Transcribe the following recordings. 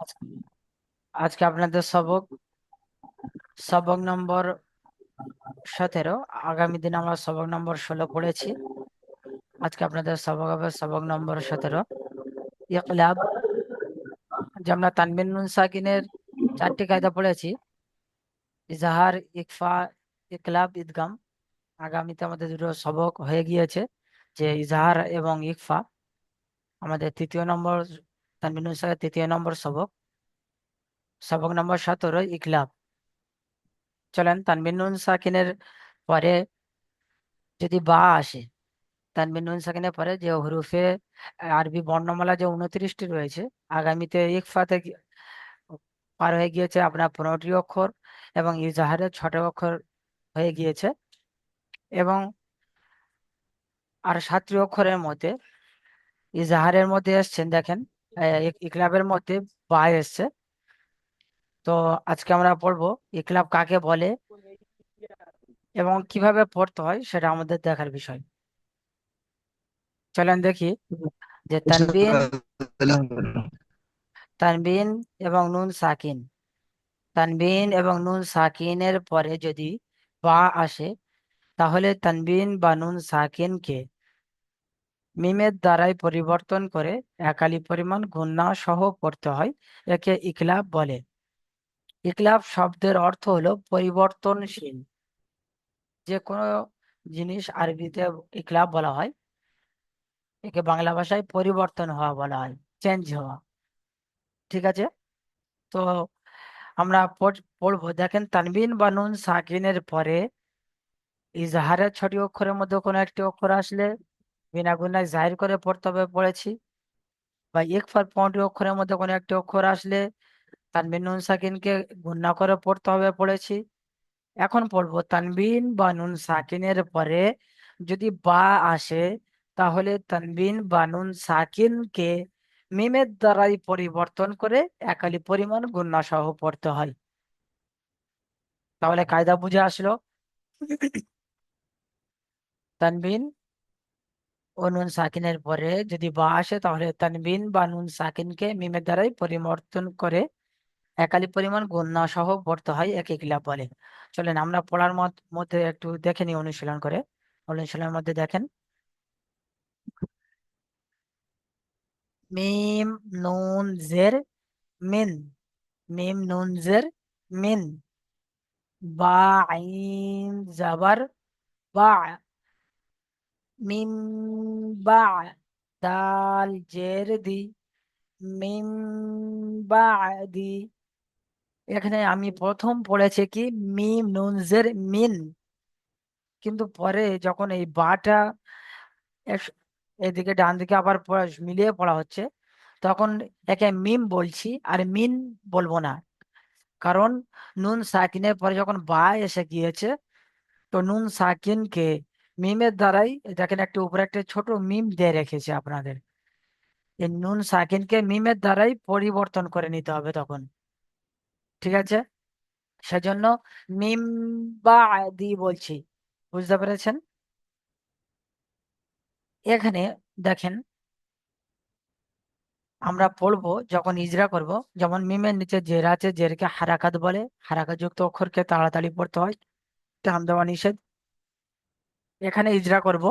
আজ- আজকে আপনাদের সবক সবক নম্বর 17। আগামী দিন আমরা সবক নম্বর 16 পড়েছি। আজকে আপনাদের সবক হবে সবক নম্বর 17 ইকলাব। যে আমরা তানবিন নুন সাকিনের 4টি কায়দা পড়েছি: ইজাহার, ইকফা, ইকলাব, ইদগাম। আগামীতে আমাদের দুটো সবক হয়ে গিয়েছে, যে ইজাহার এবং ইকফা। আমাদের তৃতীয় নম্বর তানবিন নুন সাকিনের তৃতীয় নম্বর সবক, সবক নম্বর 17 ইকলাব। চলেন, তানবিন নুন সাকিনের পরে যদি বা আসে, তানবিন নুন সাকিনের পরে যে হরফে আরবি বর্ণমালা যে 29টি রয়েছে, আগামীতে ইকফাতে পার হয়ে গিয়েছে আপনার 15টি অক্ষর, এবং ইজাহারের 6টি অক্ষর হয়ে গিয়েছে। এবং আর 7টি অক্ষরের মধ্যে ইজাহারের মধ্যে এসছেন, দেখেন, ইকলাবের মধ্যে বা এসছে। তো আজকে আমরা পড়বো ইকলাব কাকে বলে এবং কিভাবে পড়তে হয়, সেটা আমাদের দেখার বিষয়। চলেন দেখি যে তানবিন তানবিন এবং নুন সাকিন, তানবিন এবং নুন সাকিনের পরে যদি বা আসে, তাহলে তানবিন বা নুন সাকিনকে মিমের দ্বারাই পরিবর্তন করে একালি পরিমাণ গুণনা সহ পড়তে হয়। একে ইকলাব বলে। ইকলাব শব্দের অর্থ হলো পরিবর্তনশীল। যে কোনো জিনিস আরবিতে ইকলাব বলা হয়, একে বাংলা ভাষায় পরিবর্তন হওয়া বলা হয়, চেঞ্জ হওয়া। ঠিক আছে। তো আমরা পড়বো, দেখেন, তানবিন বা নুন সাকিনের পরে ইজাহারের 6টি অক্ষরের মধ্যে কোনো একটি অক্ষর আসলে বিনা গুণায় জাহির করে পড়তে হবে, পড়েছি। বা ইকফার 15টি অক্ষরের মধ্যে কোনো একটি অক্ষর আসলে তানবিন নুন সাকিনকে গুণনা করে পড়তে হবে, পড়েছি। এখন পড়বো তানবিন বা নুন সাকিনের পরে যদি বা আসে, তাহলে তানবিন বা নুন সাকিনকে মিমের দ্বারাই পরিবর্তন করে একালি পরিমাণ গুণনা সহ পড়তে হয়। তাহলে কায়দা বুঝে আসলো। তানবিন ও নুন সাকিনের পরে যদি বা আসে, তাহলে তানবিন বা নুন সাকিনকে মিমের দ্বারাই পরিবর্তন করে একালি পরিমাণ গুণনা সহ পড়তে হয়, এক ইকলাব বলে। চলেন আমরা পড়ার মধ্যে একটু দেখে নিই, অনুশীলন করে। অনুশীলনের মধ্যে দেখেন, মিম নুন জের মিন, মিম নুন জের মিন। বা আইন জাবার বা, মিম বা। দাল জের দি, মিম বাদি। এখানে আমি প্রথম পড়েছি কি মিম নুন জের মিন, কিন্তু পরে যখন এই বাটা এদিকে ডান দিকে আবার মিলিয়ে পড়া হচ্ছে, তখন একে মিম বলছি আর মিন বলবো না। কারণ নুন সাকিনের পরে যখন বা এসে গিয়েছে, তো নুন সাকিনকে মিমের দ্বারাই, দেখেন একটা উপরে একটা ছোট মিম দিয়ে রেখেছে আপনাদের, এই নুন সাকিনকে মিমের দ্বারাই পরিবর্তন করে নিতে হবে তখন। ঠিক আছে। সেজন্য মিম বা দি বলছি। বুঝতে পেরেছেন? এখানে দেখেন, আমরা পড়বো যখন ইজরা করব, যেমন মিমের নিচে জের আছে, জেরকে হারাকাত বলে। হারাকাত যুক্ত অক্ষরকে তাড়াতাড়ি পড়তে হয়, টান দেওয়া নিষেধ। এখানে ইজরা করব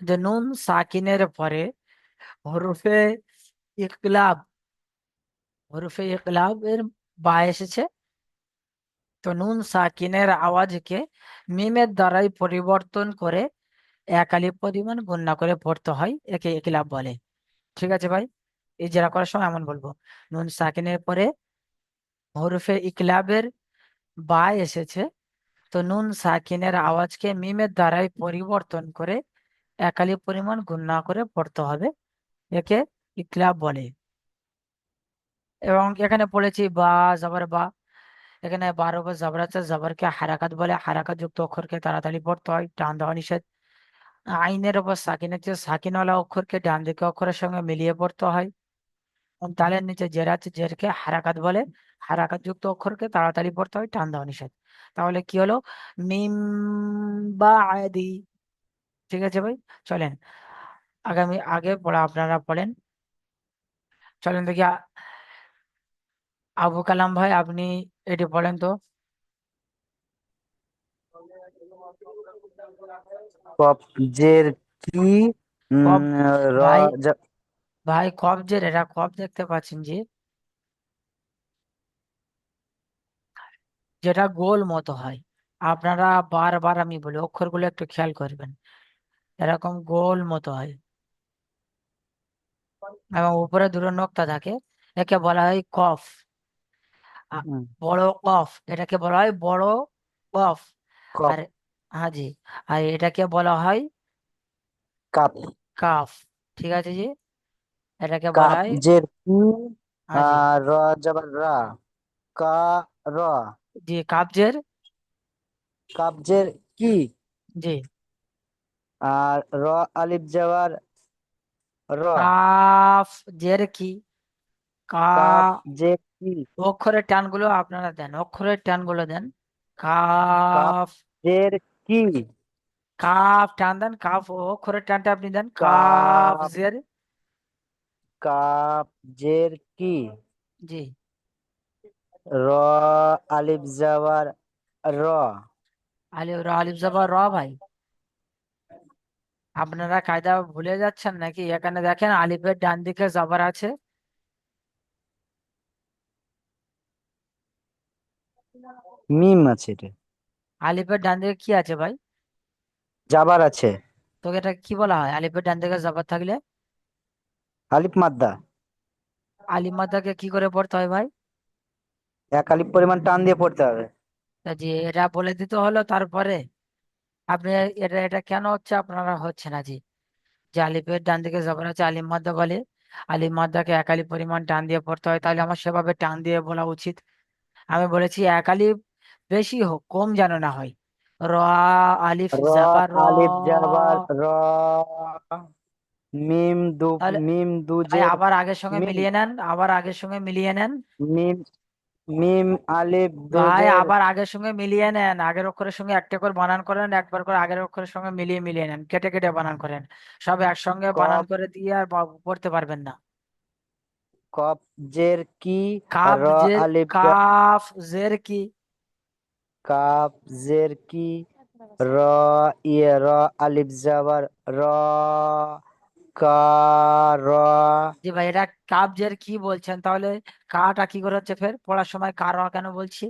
যে নুন সাকিনের পরে হরফে ইকলাব, হরফে ইকলাব এর বা এসেছে। তো নুন সাকিনের আওয়াজকে মিমের দ্বারাই পরিবর্তন করে একালি পরিমাণ গুণনা করে পড়তে হয়, একে ইকলাব বলে। ঠিক আছে ভাই? ইজরা করার সময় এমন বলবো, নুন সাকিনের পরে হরফে ইকলাবের বা এসেছে, তো নুন সাকিনের আওয়াজকে মিমের দ্বারাই পরিবর্তন করে একালি পরিমাণ গুণনা করে পড়তে হবে, একে ইকলাব বলে। এবং এখানে পড়েছি বা জবর বা, এখানে বার উপর জবর আছে, জবরকে হারাকাত বলে। হারাকাত যুক্ত অক্ষরকে তাড়াতাড়ি পড়তে হয়, টান দেওয়া নিষেধ। আইনের উপর সাকিন আছে, সাকিনওয়ালা অক্ষরকে ডান দিকে অক্ষরের সঙ্গে মিলিয়ে পড়তে হয়। এবং তালের নিচে জের আছে, জেরকে হারাকাত বলে। হারাকাত যুক্ত অক্ষরকে তাড়াতাড়ি পড়তে হয়, টান দেওয়া নিষেধ। তাহলে কি হলো? মিম বা আদি। ঠিক আছে ভাই? চলেন আগে পড়া আপনারা পড়েন। চলেন দেখি আবু কালাম ভাই, আপনি এটি বলেন তো। কবজের কি? কব উম র ভাই, জ- ভাই কবজের, এটা কব দেখতে পাচ্ছেন জি, যেটা গোল মতো হয়। আপনারা বারবার আমি বলি, অক্ষরগুলো একটু খেয়াল করবেন, এরকম গোল মতো হয় এবং উপরে দুটো নোক্তা থাকে। একে বলা হয় কফ। আ- উম, বড় কফ, এটাকে বলা হয় বড় কফ। কপ আর হ্যাঁ জি, আর এটাকে বলা হয় কাপ। কাফ। ঠিক আছে জি, এটাকে বলা হয়। কাবজের কি? হ্যাঁ জি, র জবর রা, কা র। জি কাবজের, কাবজের কি? জি আর আলিফ জবর র। কাফ জের কি, কা, কাবজের কি? অক্ষরের টানগুলো আপনারা দেন, অক্ষরের টানগুলো দেন। কাফ, কাবজের কি? কাফ টান দেন, কাফ অক্ষরের টানটা আপনি দেন, কাফ কাব জের। কাবজের কি? জি, র আলিফ জবর র। আলিফ র, আলিফ জবর র ভাই। আপনারা কায়দা ভুলে যাচ্ছেন নাকি? এখানে দেখেন আলিফের ডান দিকে জবর আছে। মিম আছে এটা। আলিফের ডান দিকে কি আছে ভাই? জাবার আছে। তো এটা কি বলা হয় আলিফের ডান দিকে জবর থাকলে? আলিফ মাদ্দা। আলিফ মাদ্দাকে কি করে পড়তে হয় ভাই? এক আলিফ পরিমাণ টান দিয়ে পড়তে হবে। তা জি, এটা বলে দিতে হলো তারপরে। আপনি এটা এটা কেন হচ্ছে আপনারা হচ্ছে না জি? যে আলিফের ডান দিকে জবর আছে, আলিফ মাদ্দা বলে, আলিফ মাদ্দাকে এক আলিফ পরিমাণ টান দিয়ে পড়তে হয়, তাহলে আমার সেভাবে টান দিয়ে বলা উচিত। আমি বলেছি এক আলিফ বেশি হোক, কম যেন না হয়। র, আলিফ র জাবার র। আলিফ জাবার র। মিম দু তাহলে মিম ভাই দুজের আবার আগের সঙ্গে মিন। মিলিয়ে নেন, আবার আগের সঙ্গে মিলিয়ে নেন। মিম মিম আলিফ ভাই দুজের আবার আগের সঙ্গে মিলিয়ে নেন, আগের অক্ষরের সঙ্গে একটা করে বানান করেন, একবার করে আগের অক্ষরের সঙ্গে মিলিয়ে মিলিয়ে নেন, কেটে কেটে বানান করেন। সব একসঙ্গে বানান কপ। করে দিয়ে আর পড়তে পারবেন না। কবজের কি? কাফ র জের, আলিফ কাফ জের কি, কাবজের কি? র র আলিফ জাবার র। কা র। জি ভাই, এটা কাবজের কি বলছেন তাহলে? কাটা কি করে হচ্ছে ফের পড়ার সময় কার কেন বলছি?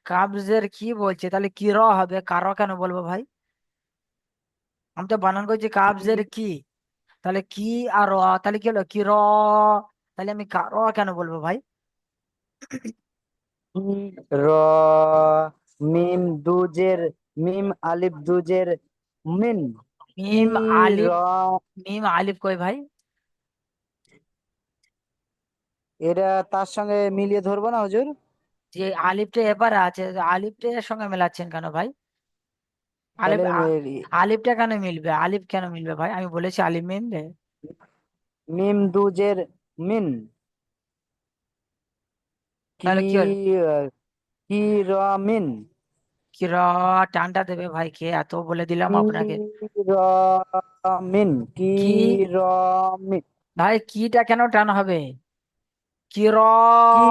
কাবজের কি বলছে তাহলে কি র হবে, কার কেন বলবো ভাই? আমি তো বানান করছি কাবজের কি, তাহলে কি আর র, তাহলে কি হলো কি র, তাহলে আমি কার কেন বলবো ভাই? কি র মিম দুজের মিম আলিফ দুজের মিন। কি মিম র। আলিফ, মিম আলিফ কই ভাই? এটা তার সঙ্গে মিলিয়ে ধরবো না হুজুর? যে আলিফটা এবারে আছে, আলিফটা এর সঙ্গে মেলাচ্ছেন কেন ভাই? আলিফ তাহলে আলিফটা কেন মিলবে, আলিফ কেন মিলবে ভাই? আমি বলেছি আলিফ মিলবে? মিম দুজের মিন। কি তাহলে কি হলো? কি র মিন। কি র টানটা দেবে ভাই কে? এত বলে দিলাম কি আপনাকে। র মিন। কি কি র মিন। ভাই, কিটা কেন টান হবে? কি র, কি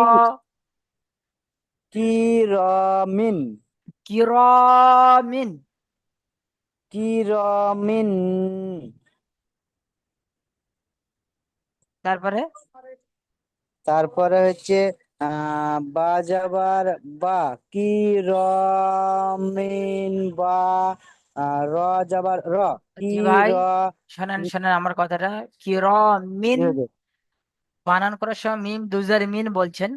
কি র মিন। কি র মিন। কি র মিন। তারপরে তারপরে হচ্ছে বা যাবার বা। কি র মিন বা। র যাবার র। কি জি ভাই, র। শোনেন শোনেন আমার কথাটা। কি র কি মিন, হয়েছে? বানান করার সময় মিম দুজার মিন বলছেন।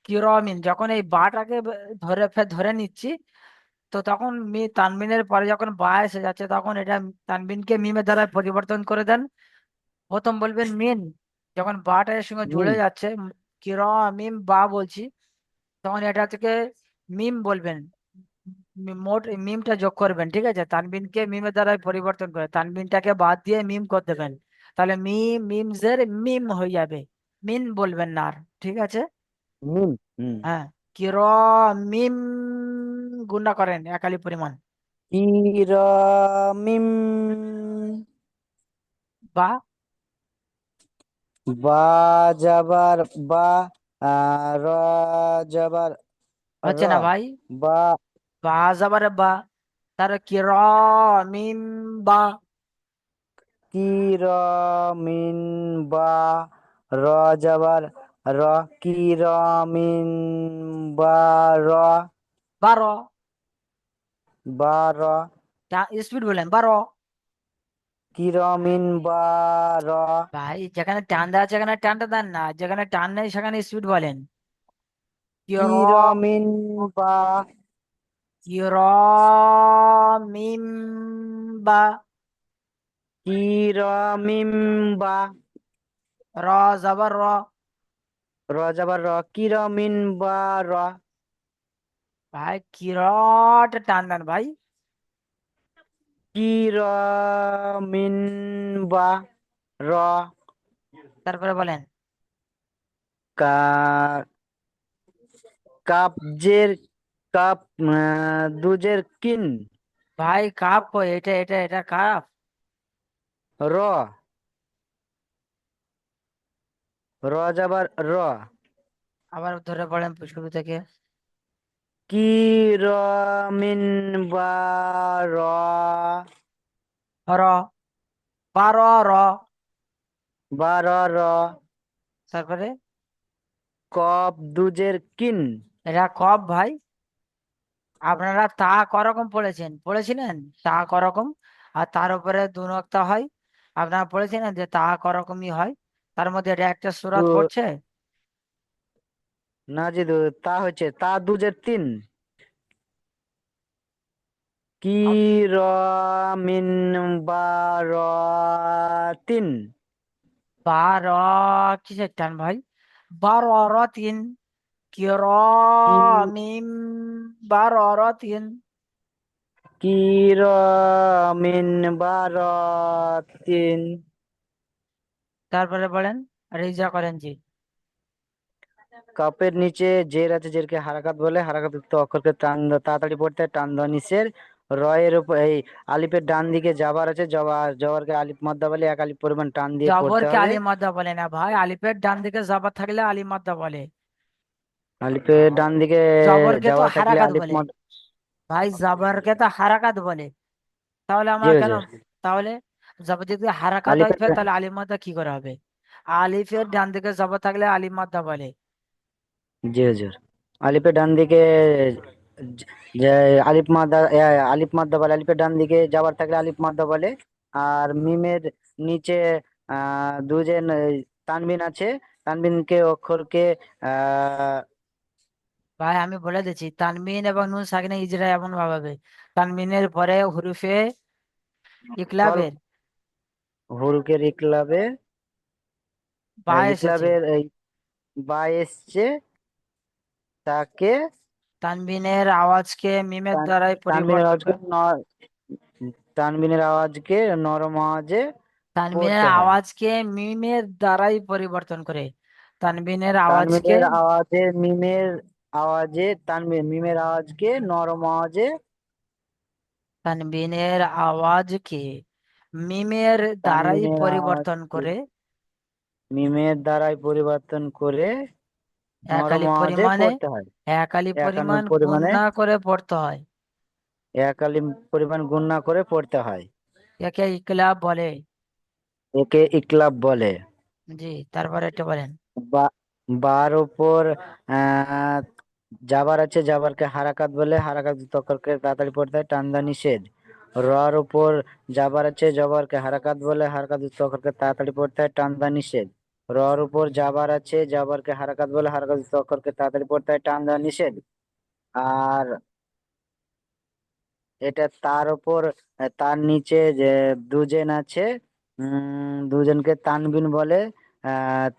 কি র মিন, যখন এই বাটাকে ধরে ফের ধরে নিচ্ছি, তো তখন তানবিনের পরে যখন বা এসে যাচ্ছে, তখন এটা তানবিনকে মিমের দ্বারা পরিবর্তন করে দেন। প্রথম বলবেন মিন, যখন বাটা এর সঙ্গে মিন। জুড়ে যাচ্ছে, কি র মিম বা বলছি, তখন এটা থেকে মিম বলবেন। মোট মিমটা যোগ করবেন, ঠিক আছে? তানবিনকে মিমের দ্বারা পরিবর্তন করে তানবিনটাকে বাদ দিয়ে মিম করে দেবেন। তাহলে মিম মিমজের মিম হয়ে যাবে, মিন বলবেন না আর। ঠিক আছে? মিন। হুম। হ্যাঁ, কি র মিম, গুণা করেন একালি পরিমাণ। কি র মিম। বা, বা যাবার বা। র জবর র, হচ্ছে না ভাই। বা, বা যাবারে বা, তার কি র, মিম, বা। কি র মিন বা, র জবর র, কি র মিন বা, র, 12। বা র, স্পিড বলেন, 12। কি র মিন বা, র, ভাই যেখানে টান দেওয়া আছে সেখানে টানটা দেন না, যেখানে টান নেই সেখানে স্পিড বলেন। কি কি র, র মিন বা, কি র, মিম, বা। কি র মিম বা, র যাবার র। র জবর র, কি র মিন বা, র, ভাই কি রটা টান দেন ভাই। কি র মিন বা, র, তারপরে বলেন। কা, কাপ জের, কাপ দুজের কিন, ভাই কাপ কই, এটা কাপ। র, র যাবার র, আবার ধরে পড়েন শুরু থেকে। কি র মিন বা, র, র, 12 র। বা র র, তারপরে কপ দুজের কিন, এটা কপ ভাই। আপনারা তা করকম পড়েছিলেন তা করকম, আর তার উপরে দু নক্তা হয়। আপনারা পড়েছিলেন যে তা করকমই হয়, তার মধ্যে এটা একটা দু, সূরাত পড়ছে। না জি দু, তা হচ্ছে তা দুজের তিন, কি র মিন বা, র তিন, 12 কিসের টান ভাই? 12 র 3। কি র, কি, মিম, 12 র 3। কি র মিন বা, র তিন, তারপরে বলেন, রেজা করেন জি। কাপের নিচে জের আছে, জেরকে হারাকাত বলে, হারাকাত যুক্ত অক্ষরকে টান তাড়াতাড়ি পড়তে হয়, টান দেওয়া নিষেধ। র এর উপর এই আলিফের ডান দিকে জাবার আছে, জবরকে আলিফ মাদ্দা বলে, এক আলিফ পরিমাণ টান দিয়ে পড়তে জবরকে হবে। আলিফ মাদ্দা বলে না ভাই, আলিফের ডান দিকে জবর থাকলে আলিফ মাদ্দা বলে। আলিফের ডান দিকে জবরকে তো যাওয়া থাকলে হারাকাত আলিফ বলে। মাদ, ভাই জবরকে তো হারাকাত বলে। তাহলে জি আমার কেন? হুজুর। তাহলে জবর যদি হারাকাত হয় আলিফের ফের, তাহলে আলিফ মাদ্দা কি করে হবে? আলিফের ডান দিকে জবর থাকলে আলিফ মাদ্দা বলে। জি হুজুর, আলিফের ডান দিকে যে আলিফ মাদ্দা আলিফ মাদ্দা বলে, আলিফের ডান দিকে যাবার থাকলে আলিফ মাদ্দা বলে। আর মিমের নিচে দুই যে তানবিন আছে, তানবিনকে অক্ষরকে আহ ভাই আমি বলে দিচ্ছি, তানবিন এবং নুন সাকিনে ইজরা এমন ভাবে হবে। তানবিনের পরে হুরুফে স্বল্প, ইকলাবের হুরুকের ইকলাবে, বা এসেছে। ইকলাবের এই বা এসছে, তাকে তানবিনের আওয়াজকে মিমের দ্বারাই তানবিনের পরিবর্তন আওয়াজকে করে। তানবিনের আওয়াজকে নরম আওয়াজে তানবিনের পড়তে হয়। আওয়াজকে মিমের দ্বারাই পরিবর্তন করে। তানবিনের আওয়াজকে, তানবিনের আওয়াজে মিমের আওয়াজে, মিমের আওয়াজকে নরম আওয়াজে, তানবিনের আওয়াজকে মিমের দ্বারাই তানবিনের পরিবর্তন আওয়াজকে করে মিমের দ্বারাই পরিবর্তন করে নরম একালি আওয়াজে পরিমাণে, পড়তে হয়। একালি একান্ন পরিমাণ পরিমাণে, গুণনা করে পড়তে হয়। একালি পরিমাণ গুণনা করে পড়তে হয়। একে ইকলাব বলে। একে ইকলাব বলে। জি, তারপরে একটা বলেন। বা, বার উপর আহ জাবার আছে, জাবারকে হারাকাত বলে, হারাকাত তকরকে তাড়াতাড়ি পড়তে হয়, টান্দা নিষেধ। র উপর জাবার আছে, জবরকে হারাকাত বলে, হারাকাত তকরকে তাড়াতাড়ি পড়তে হয়, টান্দা নিষেধ। রর উপর জাবার আছে, জাবারকে হারাকাত বলে, হারাকাত তকরকে তাড়াতাড়ি পড়তে হয়, টান্দা নিষেধ। আর এটা তার উপর তার নিচে যে দুজেন আছে, দুজনকে তানবিন বলে।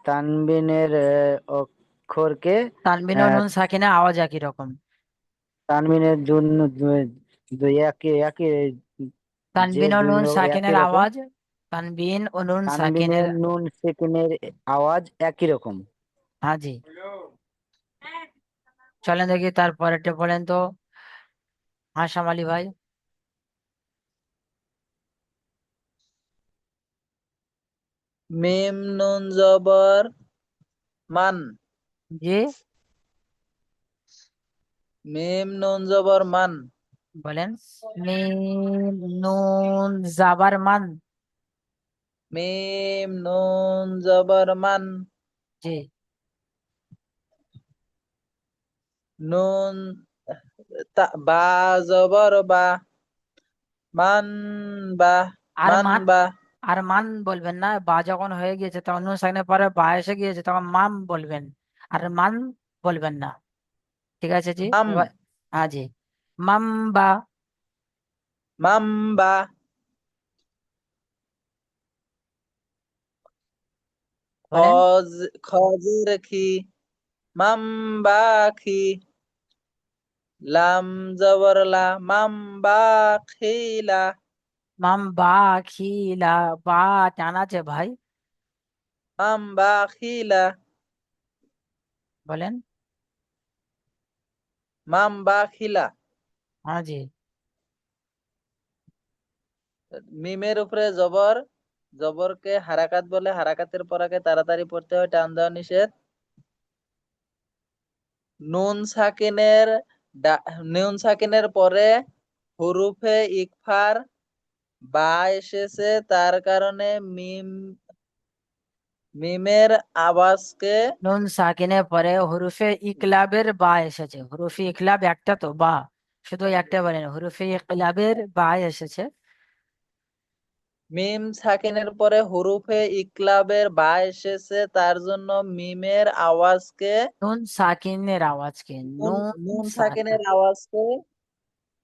তানবিনের অক্ষরকে তানবিন ও আহ, নুন সাকিনা আওয়াজ একই রকম। তানবিনের জন্য একই একই, যে তানবিন ও দুই নুন একই সাকিনের রকম। আওয়াজ, তানবিন ও নুন সাকিনের। তানবিনের নুন সেকেন্ডের আওয়াজ একই রকম। হ্যাঁ জি। চলেন দেখি তারপরেরটা বলেন তো, হাসাম আলী ভাই। মিম নুন জবর মান, জি, মিম নুন জবর মান। বলেন। মিম নুন জাবার মান। মিম নুন জবর মান। জি, নুন বা জবর বা। মান বা। আর মান মান, বা। আর মান বলবেন না, বা যখন হয়ে গিয়েছে তখন নুন সাকিনের পরে বা এসে গিয়েছে তখন মাম বলবেন, আর মান বলবেন না। ঠিক আছে জি, মাম। এবার। হ্যাঁ জি, মাম বা। মাম বা। বলেন। খজ খজের খি। মাম বা খি। লাম জবর লা। মাম বা খিলা। মাম বা খিলা, বা টান আছে ভাই। মাম বা খিলা। বলেন। মাম বা খিলা। হ্যাঁ জি, মিমের উপরে জবর। জবরকে হারাকাত বলে, হারাকাতের পরাকে তাড়াতাড়ি পড়তে হয়, টান দেওয়া নিষেধ। নুন সাকিনের নুন সাকিনের পরে হুরুফে ইকফার বা এসেছে, তার কারণে মিমের আওয়াজকে। নুন সাকিনের পরে হুরুফে ইকলাবের বা এসেছে। হুরুফে ইকলাব একটা তো, বা শুধু একটা বলেন, হুরুফে ইকলাবের বা এসেছে। মিম সাকিনের পরে হুরুফে ইকলাবের বা এসেছে, তার জন্য মিমের আওয়াজকে। নুন সাকিনের আওয়াজকে, নুন নুন নুন সাকিন সাকিনের আওয়াজকে।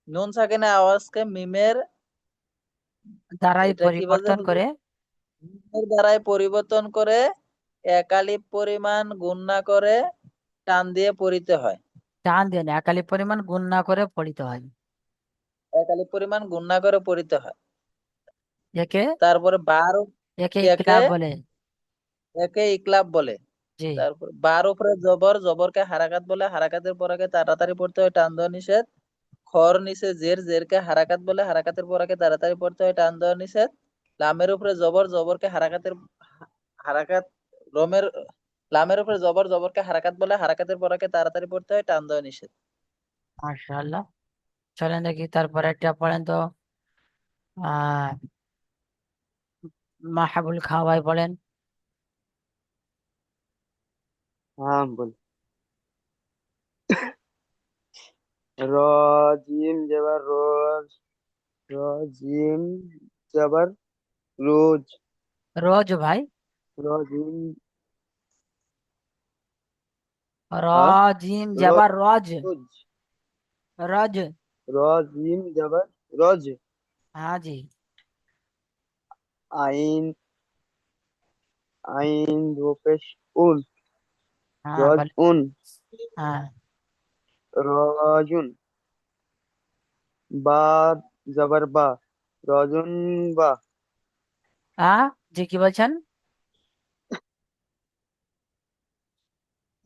নুন সাকিনের আওয়াজকে মিমের। দ্বারাই এটা কি বলছে পরিবর্তন হুজুর? করে। মিমের দ্বারাই পরিবর্তন করে একালিপ পরিমাণ গুণনা করে টান দিয়ে পড়িতে হয়। টান দিয়ে না, একালি পরিমাণ গুণ না করে পড়িতে হয়। একালিপ পরিমাণ গুণনা করে পড়িতে হয়। একে, তারপরে একে একে ইকলাব বলে। একে ইকলাব বলে। জি, তারপর বার উপরে জবর, জবরকে হারাকাত বলে, হারাকাতের পরাকে তাড়াতাড়ি পড়তে হয়, টান দেওয়া নিষেধ। খর নিচে জের, জেরকে হারাকাত বলে, হারাকাতের পরাকে তাড়াতাড়ি পড়তে হয়, টান দেওয়া নিষেধ। লামের উপরে জবর, জবরকে হারাকাত রমের লামের উপরে জবর, জবরকে হারাকাত বলে, হারাকাতের পরাকে তাড়াতাড়ি পড়তে হয়, টান দেওয়া নিষেধ। মাশাআল্লাহ। চলেন দেখি তারপরে একটা পড়েন তো। আহ মাহাবুল খাওয়াই বলেন। হ্যাঁ বল। র জিম জবর রোজ। র জিম জবর রোজ। রোজ ভাই। র জিম। র হ্যাঁ। জিম রোজ। যাবার রজ। রজ। র জিম জবর রোজ। হ্যাঁ জি। আইন। আইন রূপেশ উন। হ্যাঁ রজ বল। উন। হ্যাঁ। রজুন। বা জবর বা। রজুন বা। হ্যাঁ জি, কি বলছেন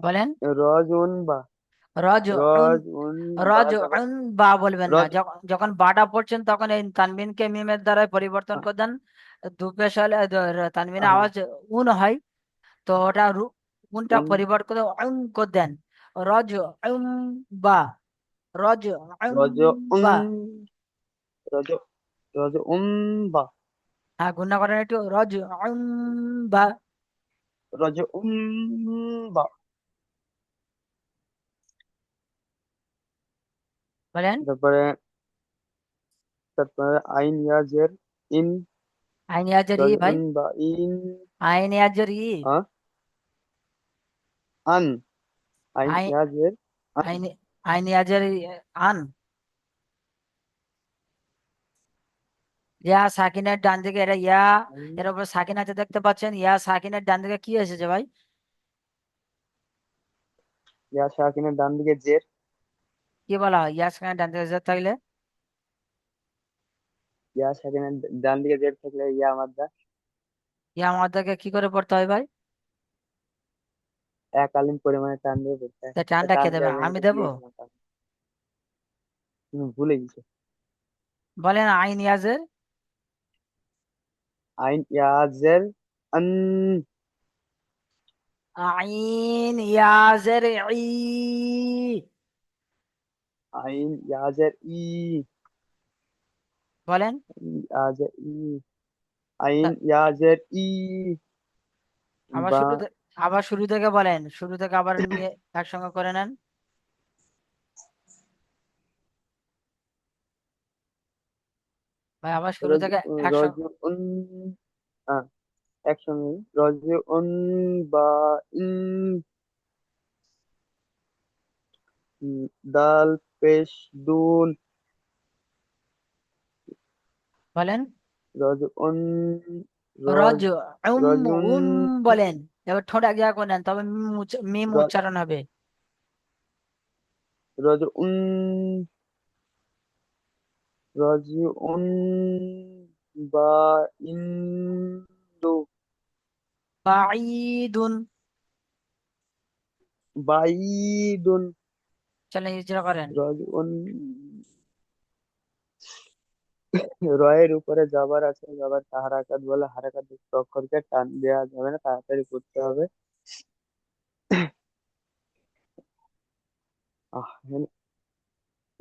বলেন। রজুন বা। রজ উন। রজুন বা রজ জবর। উন বা বলবেন না, রজ। যখন যখন বাটা পড়ছেন তখন এই তানবিনকে মিমের দ্বারা পরিবর্তন করে দেন। দু পেশ হলে তানবিনের হ্যাঁ। আওয়াজ উন হয়, তো ওটা উনটা উন। পরিবর্তন করে উন করে দেন। রজ উম বা। রজ উম রজ উন। বা। রজ। রজ উন বা। হ্যাঁ, গুণা করেন একটু, রজ উম বা। রজ উন বা। বলেন। তারপরে। তারপরে আইন ইয়া জের ইন। আইনি আজর ই রজ ভাই। উন বা ইন। আইনি আজর ই। আ, আন। আইন আই ইয়া জের আন। আইনি আইনি আজর আন। ইয়া সাকিনের ডান দিকে এটা ইয়া, আইন এর উপর সাকিন আছে দেখতে পাচ্ছেন, ইয়া সাকিনের ডান দিকে কি এসেছে ভাই? ইয়া সাকিনের ডান দিকে জের। কি বলা হয় ইয়া সাকিনের ডান দিকে এসে থাকলে? ইয়া সাকিনের ডান দিকে জের থাকলে ইয়া মাদ্দা। ইয়া আমাদেরকে কি করে পড়তে হয় ভাই? একালীন পরিমাণে টান দিয়ে পড়তে হয়। তা তা টানটা টান কে দেবে, দেওয়ার জন্য আমি তো দেবো? দিয়েছিলাম টান। তুমি ভুলে গেছো। বলেন আইন ইয়াজের। আইন ইয়া জের আন। আইন ইয়াজের ই। আইন ইয়াজের ই। বলেন। ইয়াজের ই। আইন তা- ইয়াজের ই। আবার বা শুরু আবার শুরু থেকে বলেন, শুরু থেকে আবার নিয়ে একসঙ্গে করে নেন। ভাই আবার শুরু রজ থেকে একসঙ্গে। রজউন। হ্যাঁ, একসঙ্গে রজউন বা ইন। দাল পেশ দুল। বলেন। রজউন। রজ রজ উম রজুন। উম বলেন। এবার ঠোঁট এক জায়গায় করে নেন, তবে মিম উচ্চারণ হবে। রজউন। রজউন বা ইন্দু। বাঈদুন। বাইদুন। চলেন ইজরা করেন। রজউন। রয়ের উপরে জবর আছে, জবরকে হারাকাত বলে, হারাকাত যুক্ত অক্ষরকে টান দেওয়া যাবে না, তাড়াতাড়ি করতে হবে। এখানে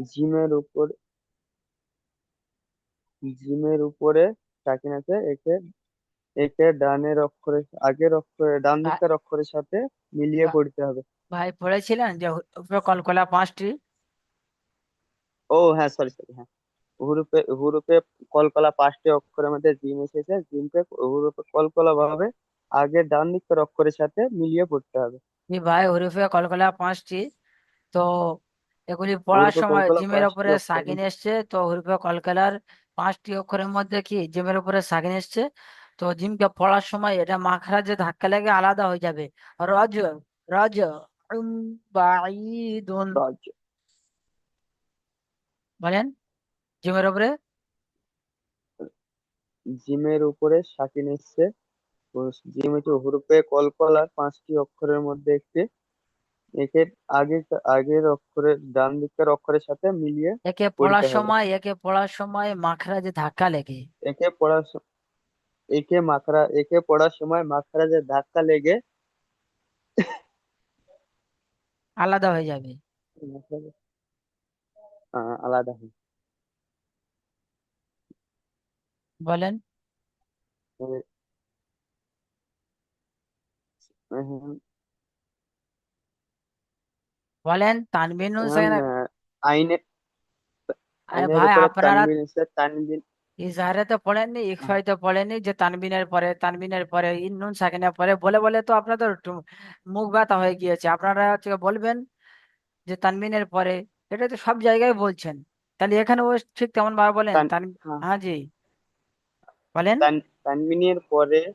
জিমের উপর, জিমের উপরে সাকিন আছে, একে একে ডানের অক্ষরের আগের অক্ষরে ডান ভা- দিকের অক্ষরের সাথে মিলিয়ে ভা- পড়তে হবে। ভাই পড়েছিলেন যে উপরে কলকলা পাঁচটি। ও হ্যাঁ, সরি সরি, হ্যাঁ। হুরুপে হুরুপে কলকলা পাঁচটি অক্ষরের মধ্যে জিম এসেছে, জিমকে হুরুপে কলকলা ভাবে আগে ডান দিকের অক্ষরের সাথে মিলিয়ে পড়তে হবে। জি ভাই, হরফে কলকলা পাঁচটি। তো এগুলি পড়ার হুরুপে সময় কলকলা জিমের পাঁচটি উপরে অক্ষরের সাকিন মধ্যে। এসছে, তো হরফে কলকলার পাঁচটি অক্ষরের মধ্যে কি জিমের উপরে সাকিন এসছে। তো জিমকে পড়ার সময় এটা মাখরাজে ধাক্কা লেগে আলাদা হয়ে যাবে। রজ, রজ, উম, বাঈদুন। রজ। বলেন। জিমের উপরে। জিমের উপরে সাকিন এসছে। জিম হচ্ছে হুরুপে কলকলার পাঁচটি অক্ষরের মধ্যে একটি, একে আগে আগের অক্ষরের ডান দিকের অক্ষরের সাথে মিলিয়ে পড়তে হবে। একে পড়ার সময় মাখরাজে ধাক্কা লেগে একে পড়ার স- একে পড়ার সময় মাখরাজের ধাক্কা লেগে আলাদা হয়ে যাবে। আলাদা হয়। বলেন। এখন বলেন তানবিন নুন এখন সাকিন। আইনে আরে আইনের ভাই উপরে আপনারা তানবিন এসে তানবিন। ইজহারে তো পড়েননি, ইকফাই তো পড়েননি, যে তানবিনের পরে ইন নুন সাকিনের পরে বলে বলে তো আপনাদের মুখ ব্যথা হয়ে গিয়েছে। আপনারা হচ্ছে বলবেন যে তানবিনের পরে। এটা তো সব জায়গায় বলছেন, তাহলে এখানে ও ঠিক তেমন ভাবে বলেন তান তান। হ্যাঁ, হ্যাঁ জি, বলেন। তানবিনের পরে,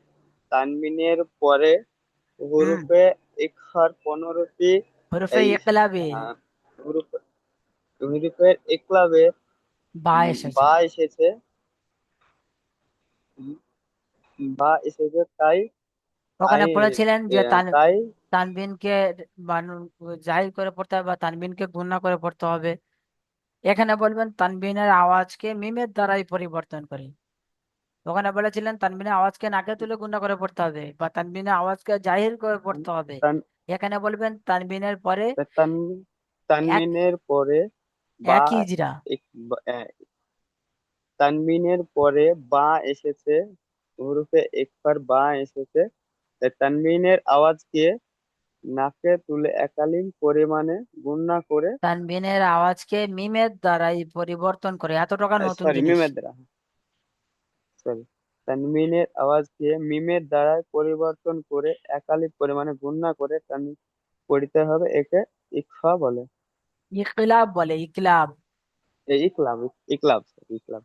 তানবিনের পরে হুম। হুরুফে ইকফার 15টি। হরফে এই ইকলাবে হুরুফে হুরুফের ইকলাবে বা এসেছে। বা এসেছে। বা এসেছে তাই ওখানে আই পড়েছিলেন যে তাই তানবিনকে জাহির করে পড়তে হবে বা তানবিনকে গুণা করে পড়তে হবে। এখানে বলবেন তানবিনের আওয়াজকে মিমের দ্বারাই পরিবর্তন করে। ওখানে বলেছিলেন তানবিনের আওয়াজকে নাকে তুলে গুণা করে পড়তে হবে বা তানবিনের আওয়াজকে জাহির করে পড়তে হবে। তান এখানে বলবেন তানবিনের পরে তান- এক তানবিনের পরে বা এক ইজরা। তানবিনের পরে বা এসেছে, হুরুফে একবার বা এসেছে, তাই তানবিনের আওয়াজকে নাকে তুলে একালীন পরিমাণে গুণনা করে। তানবিনের আওয়াজকে মিমের দ্বারাই পরিবর্তন করে, এত টাকা নতুন সরি, জিনিস। মিমের দ্বারা, সরি, তানবিনের আওয়াজকে মিমের দ্বারা পরিবর্তন করে একালিক পরিমাণে গুণনা করে তানবিন পড়িতে হবে, একে ইকফা বলে। ইকলাব বলে, ইকলাব। ইকলাব, ইকলাব, ইকলাব।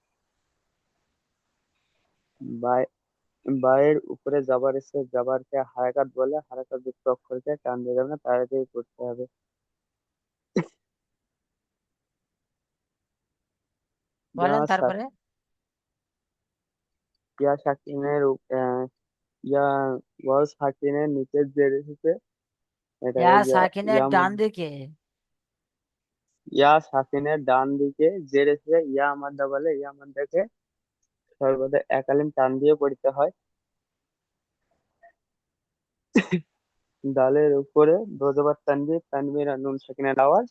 বাই বায়ের উপরে জাবার এসে জাবারকে হারাকাত বলে, হারাকাত যুক্ত অক্ষরকে টান দিয়ে যাবে না, তাড়াতাড়ি করতে হবে। ইয়া বলেন সাক তারপরে। ইয়া সাকিনের ইয়া ওয়াজ সাকিনের নিচের যে এসেছে, ইয়া এটাকে সাকিনের ইয়া ডান দিকে। ইয়া সাকিনের ডান দিকে জের এসেছে, ইয়া মাদ্দা বলে, ইয়া মাদ্দাকে সর্বদা একালীন টান দিয়ে পড়তে হয়। দালের উপরে দোজবার তানবীর, তানবীর আর নুন সাকিনের আওয়াজ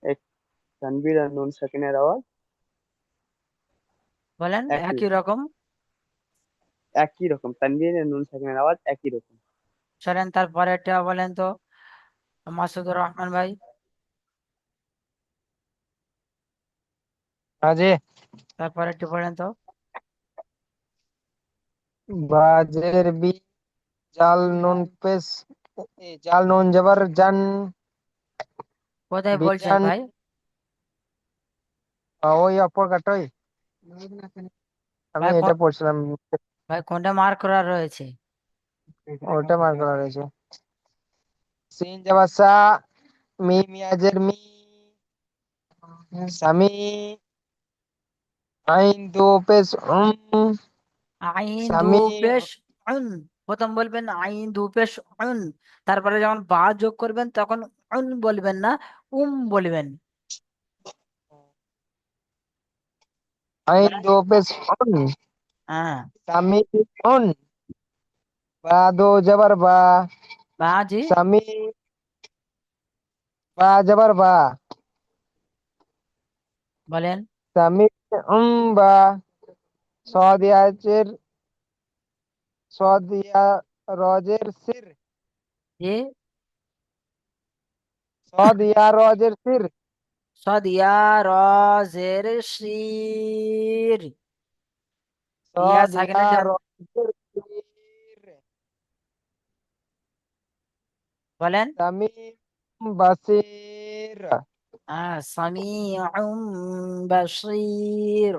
এক, তানবীর আর নুন সাকিনের আওয়াজ বলেন একই, একই রকম। একই রকম, তানবীর আর নুন সাকিনের আওয়াজ একই রকম। চলেন তারপরেরটা বলেন তো মাসুদুর রহমান ভাই। हाँ जी। তারপরেরটা বলেন তো। बाजेर बी, জাল নুন পেশ, জাল নুন জবর জান, কোথায় বলছেন বিজান। ভাই? ওই অপর কাটই, আমি ভাই এটা পড়ছিলাম। ভাই কোনটা মার্ক করা রয়েছে? ওটা মার্ক করা রয়েছে। সিন জবর সা, মি মিয়াজের মি, সামি, আইন দো পেশ আইন দু সামি। পেশ উন। প্রথম বলবেন আইন দু পেশ উন, তারপরে যখন বা যোগ করবেন তখন উন বলবেন না, বলবেন। আইন দো পেশ হ্যাঁ। সামি উন, বা দো জবর বা, বা জি। সামি, বা জবর বা, বলেন। সামি বা, সদিয়াচের, সদিয়া রজের সির, জি। সদিয়া রজের সির, সদিয়া র জের শির। ইয়া সদিয়া সাকিনের ডান। রজের সির, বলেন। তামিম বাসির। সামিউম বাসীর।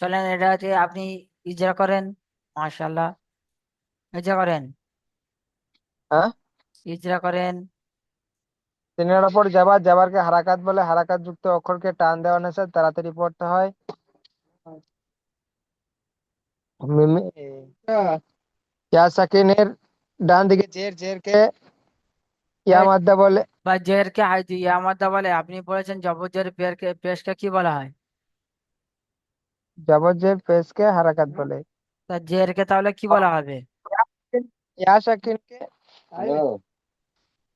চলেন এটা হচ্ছে আপনি ইজরা করেন। মাশাআল্লাহ, ইজরা করেন, হ্যাঁ, ইজরা করেন। সিনের ওপর যাবার, যাবারকে হারাকাত বলে, হারাকাত যুক্ত অক্ষরকে টান দেওয়া নেশা, তাড়াতাড়ি পড়তে হয়। মিমি, ইয়া সাকিনের ডান দিকে জের, জেরকে ইয়া এই, মাদ্দা বলে। বা জেরকে হাইজি ইয়ামাদা বলে, আপনি বলেছেন জবর পেরকে পেশকে কি বলা হয়? জবর জের পেশকে হারাকাত বলে। তা জেরকে তাহলে কি বলা হবে? ইয়া সাকিনকে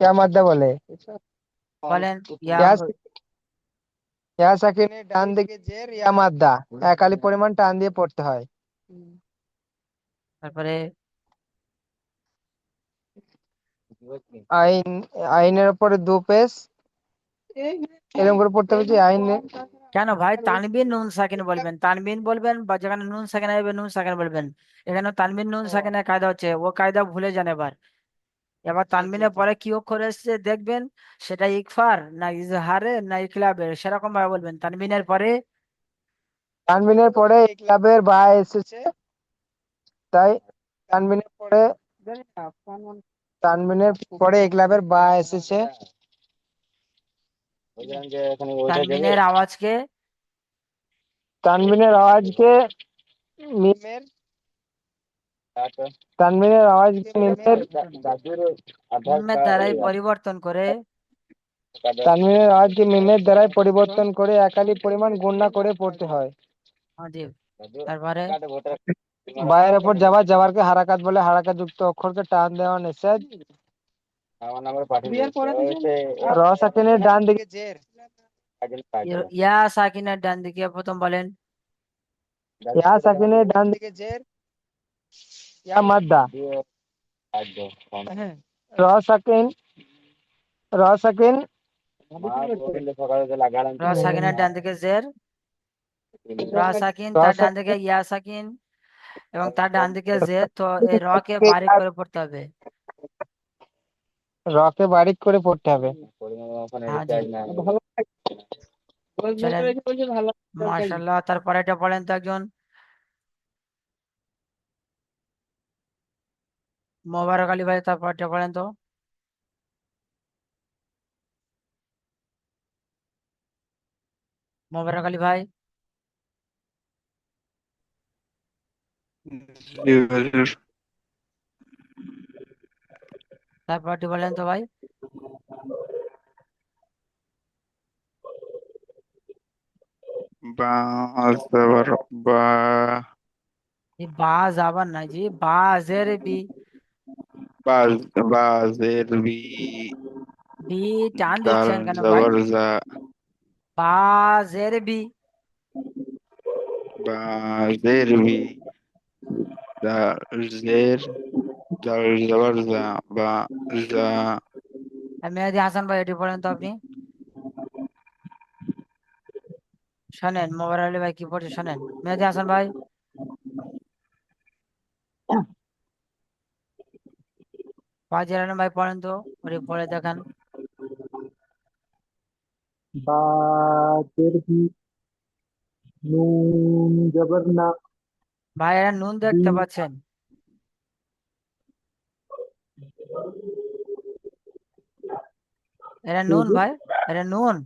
ইয়া মাদ্দা বলে। বলেন। ইয়া ইয়া সাকিনের ডান দিকে জের ইয়া মাদ্দা, একালি পরিমাণ টান দিয়ে পড়তে হয়। তারপরে আইন, আইনের উপরে দু পেশ, এরকম করে পড়তে হবে যে আইনে। কেন ভাই তানবিন নুন সাকিন বলবেন, তানবিন বলবেন, বা যেখানে নুন সাকিন আসবে নুন সাকিন বলবেন। এখানে তানবিন নুন সাকিনের কায়দা হচ্ছে, ও কায়দা ভুলে যান এবার। এবার তানবিনের পরে কি অক্ষর এসছে দেখবেন, সেটা ইকফার না ইজহারে না ইকলাবের, সেরকম ভাবে বলবেন। তানবিনের পরে তানবিনের পরে ইকলাবের বা এসেছে, তাই তানবিনের পরে, তানবিনের পরে ইকলাবের বা এসেছে। তানবিনের আওয়াজকে তানবিনের আওয়াজকে মিমের, তানবিনের আওয়াজকে মিমের, মিমের দ্বারাই পরিবর্তন করে। তানবিনের আওয়াজকে মিমের দ্বারাই পরিবর্তন করে একালি পরিমাণ গুণনা করে পড়তে হয়। জি। তারপরে বায়ের ওপর যাবার, যাবারকে হারাকাত বলে, হারাকাত যুক্ত অক্ষরকে টান দেওয়া নিষেধ। র সাকিনের ডান দিকে জের, ইয়া সাকিনের ডান দিকে প্রথম বলেন। ইয়া সাকিনের ডান দিকে জের ইয়া মাদ্দা। হ্যাঁ, র সাকিন, র সাকিন, র সাকিনের ডান দিকে জের, র সাকিন, র তার ডান দিকে সাকিন, ইয়া সাকিন, এবং তার ডান দিকে জের, তো এই র কে বারিক করে পড়তে হবে। রকে বারিক করে পড়তে হবে। হ্যাঁ জি। চলেন মাশাআল্লাহ, তারপরে এটা বলেন তো একজন মোবারক আলী ভাই, তারপর এটা বলেন তো। মোবারক আলী ভাই, জি হুজুর। তারপর এটি বলেন তো ভাই। বা জবর বা, এই বা যাবার নাই জি, বা জের বি। বাজ বাজের বি, বি টান জাল দিচ্ছেন কেন ভাই? জবর জা, বাজের বি। বাজের বি, জের, জাল জবর জা, বা জা। মেহেদি হাসান ভাই এটি পড়েন তো আপনি। শোনেন মোবারক আলী ভাই কি পড়ছে শোনেন, মেহেদি হাসান ভাই। ফাজিল আলম ভাই পড়েন তো, ওটি পড়ে দেখান। বাজের বি, নুন জবর না, ভাই এরা নুন বি, দেখতে পাচ্ছেন? এরা নুন ভাই, এরা নুন।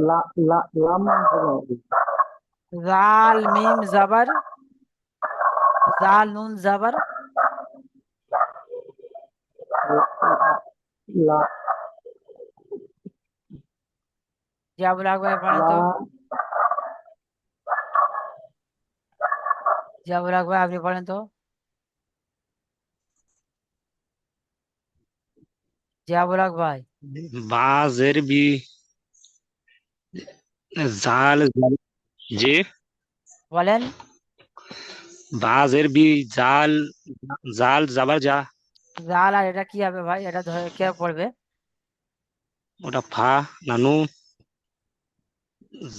লা লা লাম হবে। জাল মিম জাবার, জাল নুন জাবার। লা জিয়াবুল হক ভাই পড়েন লা তো। জিয়াবুল হক ভাই আপনি পড়েন তো। জিয়াবুল হক ভাই বাজের বি, জাল জি, বলেন। বাজের বি, জাল, জাল জাবার যা, জাল আর এটা কি হবে ভাই, এটা ধরে কে পড়বে? ওটা ফা নানু,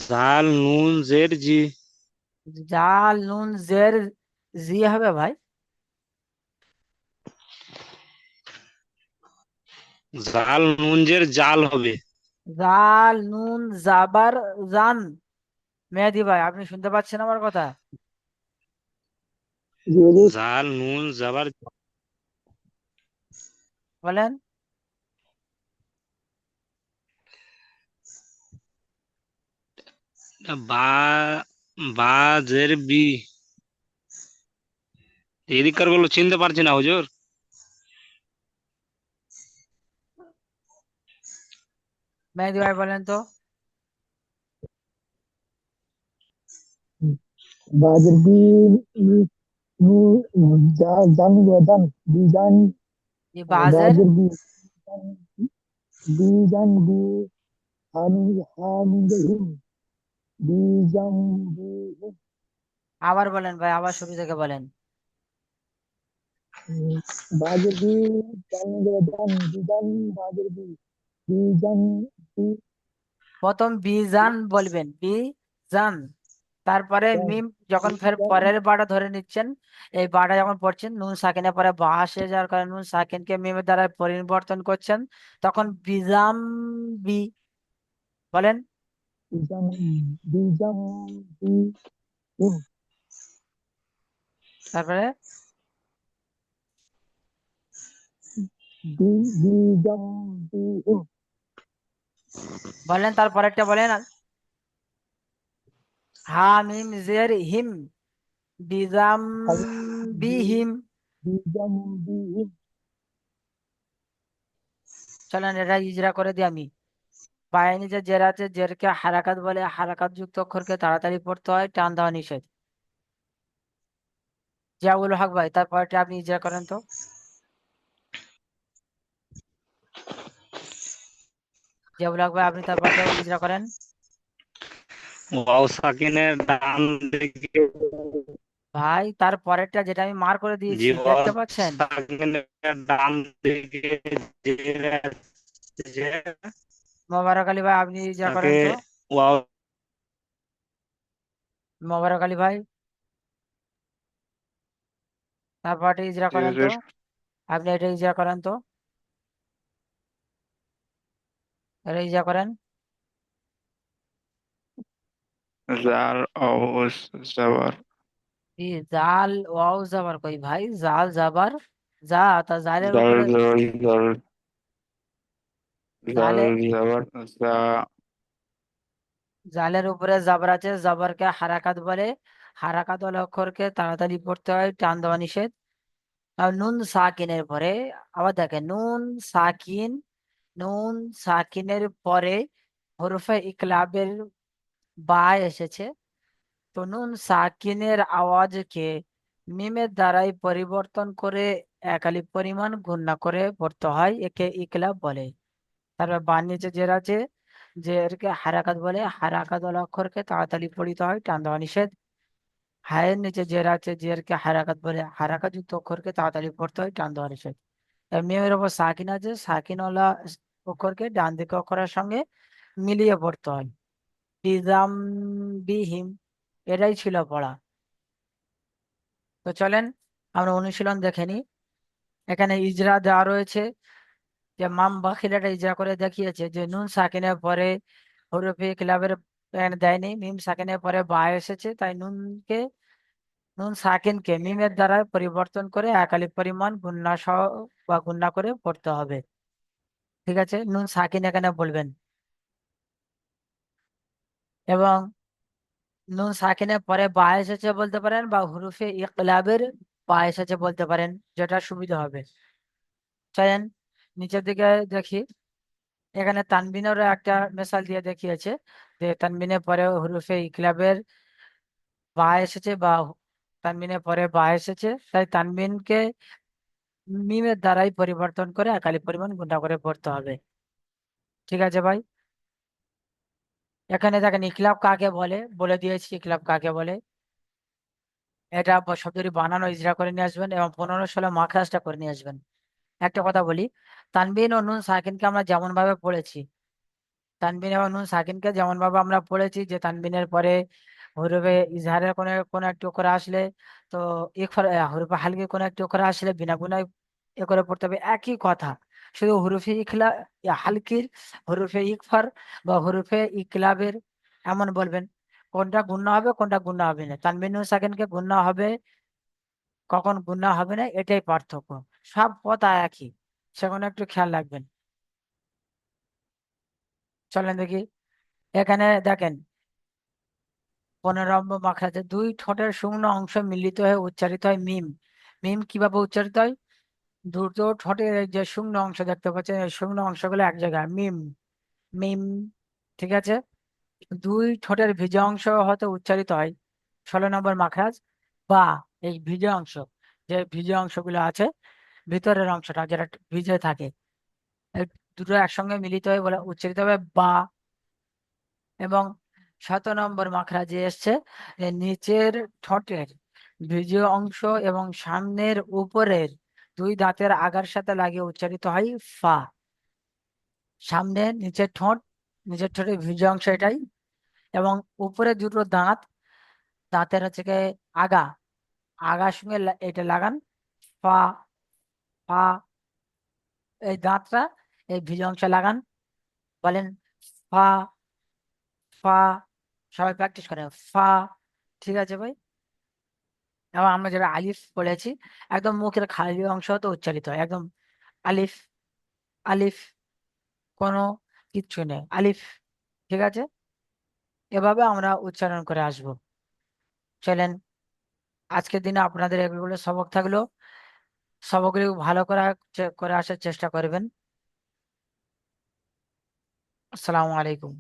জাল নুন জের জি, জাল নুন জের জি হবে ভাই। জাল নুন জের জাল হবে। জাল নুন জাবার জান। মেহেদি ভাই আপনি শুনতে পাচ্ছেন আমার কথা? জাল নুন জাবার বলেন। বা, বাজের বি, এদিককার গুলো চিনতে পারছি না হুজুর। মেহেদি ভাই বলেন তো। বাজের বি, নু জান জান বি জান, এই বাজের বাজের বি, বি জান বি, হানু হানু হিম, বি জান বি হিম, আবার বলেন ভাই, আবার শুরু থেকে বলেন। বাজের বি, জান জান বি জান, বাজের বি, বি জান বি প্রথম বিজান বলবেন, বিজান। তারপরে জান, মিম যখন বি ফের জান, পরের বাটা ধরে নিচ্ছেন, এই বাটা যখন পড়ছেন নুন সাকিনের পরে বা আসে যাওয়ার কারণে নুন সাকিনকে মিমের দ্বারা পরিবর্তন করছেন, তখন বিজাম বি। বলেন। বি জান, বি জান বি হিম, তারপরে বি বি জান বি হিম, বলেন, তারপরেরটা বলেন। হা মিম জের হিম, বিজাম বি বি হিম। বি জান বি হিম, চলেন এটা ইজরা করে দিই আমি। পায়ের নিচে জের আছে, জেরকে হারাকাত বলে, হারাকাত যুক্ত অক্ষরকে তাড়াতাড়ি পড়তে হয়, টান দেওয়া নিষেধ। জিয়াউল হক ভাই তারপরটা আপনি ইজরা করেন তো। জিয়াউল হক ভাই আপনি তারপরটা ইজরা করেন। ওয়াও সাকিনের ডান দিকে, ভাই তারপরেরটা যেটা আমি মার করে জি দিয়েছি ওয়াও দেখতে পাচ্ছেন? সাকিনের ডান দিকে জের আছে, মোবারক আলী ভাই আপনি ইজরা তাকে করেন তো। ওয়াও, মোবারক আলী ভাই তারপরটা ইজরা করেন তো। জেরের, আপনি এটা ইজরা করেন তো, এটা ইজরা করেন। জাল অবস জবর, ই জাল ওয়াও জাবার কই ভাই, জাল জাবার যা, তা জালের জাল উপরে, জবর জাল, জাল জালে, জবর জা, জালের উপরে জাবর আছে, জাবরকে হারাকাত বলে, হারাকাত ওয়ালা অক্ষরকে তাড়াতাড়ি পড়তে হয়, টান দেওয়া নিষেধ। আর নুন সাকিনের পরে, আবার দেখেন নুন সাকিন, নুন সাকিনের পরে হরফে ইকলাবের বা এসেছে, তো নুন সাকিনের আওয়াজকে মিমের দ্বারাই পরিবর্তন করে একালি পরিমাণ গুণনা করে পড়তে হয়, একে ইকলাব বলে। তারপর বার নিচে জের আছে, জেরকে হারাকাত বলে, হারাকাত ওয়ালা অক্ষরকে তাড়াতাড়ি পড়িতে হয়, টান দেওয়া নিষেধ। হায়ের নিচে জের আছে, জেরকে হারাকাত বলে, হারাকাত যুক্ত অক্ষরকে তাড়াতাড়ি পড়তে হয়, টান দেওয়া নিষেধ। মিমের ওপর সাকিন আছে, সাকিনওয়ালা অক্ষরকে ডান দিকে অক্ষরের সঙ্গে মিলিয়ে পড়তে হয়। বিজাম বিহিম, এটাই ছিল পড়া। তো চলেন আমরা অনুশীলন দেখে নিই। এখানে ইজরা দেওয়া রয়েছে, যে মাম বাখির এটা ইজরা করে দেখিয়েছে যে নুন সাকিনের পরে হরফে ক্লাবের এখানে দেয়নি, মিম সাকিনের পরে বা এসেছে, তাই নুন সাকিনকে মিমের দ্বারা পরিবর্তন করে একালি পরিমাণ গুণনা সহ বা গুণনা করে পড়তে হবে। ঠিক আছে, নুন সাকিন এখানে বলবেন। এবং নুন সাকিনের পরে বা এসেছে বলতে পারেন, বা হুরুফে ইকলাবের বা এসেছে বলতে পারেন, যেটা সুবিধা হবে। চলেন নিচের দিকে দেখি। এখানে তানবিনেরও একটা মেসাল দিয়ে দেখিয়েছে, যে তানবিনের পরে হুরুফে ইকলাবের বা এসেছে, বা তানবিনের পরে বা এসেছে, তাই তানবিনকে মিমের দ্বারাই পরিবর্তন করে একালি পরিমাণ গুণা করে পড়তে হবে। ঠিক আছে ভাই, এখানে দেখেন ইকলাব কাকে বলে, বলে দিয়েছি ইকলাব কাকে বলে। এটা শব্দটি বানানো ইজরা করে নিয়ে আসবেন এবং 15-16 মাখরাজটা করে নিয়ে আসবেন। একটা কথা বলি, তানবিন ও নুন সাকিনকে আমরা যেমন ভাবে পড়েছি, তানবিন এবং নুন সাকিনকে যেমন ভাবে আমরা পড়েছি, যে তানবিনের পরে হরফে ইজহারের কোনো কোনো একটি অক্ষর আসলে, তো হরফে হালকে কোনো একটি অক্ষর আসলে বিনা গুণায় এ করে পড়তে হবে, একই কথা। শুধু হরফে হালকির, হরফে ইকফার বা হরফে ইকলাবের এমন বলবেন, কোনটা গুণনা হবে কোনটা গুণনা হবে না। তানবিন নুন সাকিনকে গুণনা হবে, কখন গুণনা হবে না, এটাই পার্থক্য। সব কথা একই, সেখানে একটু খেয়াল রাখবেন। চলেন দেখি, এখানে দেখেন 15 নম্বর মাখরাজে দুই ঠোঁটের শুকনো অংশ মিলিত হয়ে উচ্চারিত হয় মিম। মিম কিভাবে উচ্চারিত হয়? দুটো ঠোঁটের এই যে শুকনো অংশ দেখতে পাচ্ছেন, এই শুকনো অংশগুলো এক জায়গায়, মিম মিম। ঠিক আছে, দুই ঠোঁটের ভিজে অংশ হতে উচ্চারিত হয় 16 নম্বর মাখরাজ বা। এই ভিজে অংশ, যে ভিজে অংশগুলো আছে, ভিতরের অংশটা যেটা ভিজে থাকে, এই দুটো একসঙ্গে মিলিত হয়ে বলে উচ্চারিত হবে বা। এবং 17 নম্বর মাখরাজে এসছে যে নিচের ঠোঁটের ভিজে অংশ এবং সামনের উপরের দুই দাঁতের আগার সাথে লাগিয়ে উচ্চারিত হয় ফা। সামনে নিচের ঠোঁট, নিচের ঠোঁটের ভিজে অংশ এটাই, এবং উপরে দুটো দাঁত, দাঁতের হচ্ছে গিয়ে আগা, আগার সঙ্গে এটা লাগান, ফা ফা। এই দাঁতটা এই ভিজে অংশে লাগান, বলেন ফা ফা। সবাই প্র্যাকটিস করে ফা। ঠিক আছে ভাই, এবং আমরা যেটা আলিফ পড়েছি, একদম মুখের খালি অংশ তো উচ্চারিত হয় একদম, আলিফ আলিফ, কোনো কিচ্ছু নেই, আলিফ। ঠিক আছে, এভাবে আমরা উচ্চারণ করে আসব। চলেন, আজকের দিনে আপনাদের এগুলো সবক থাকলো, সবকগুলো ভালো করে আসার চেষ্টা করবেন। আসসালামু আলাইকুম।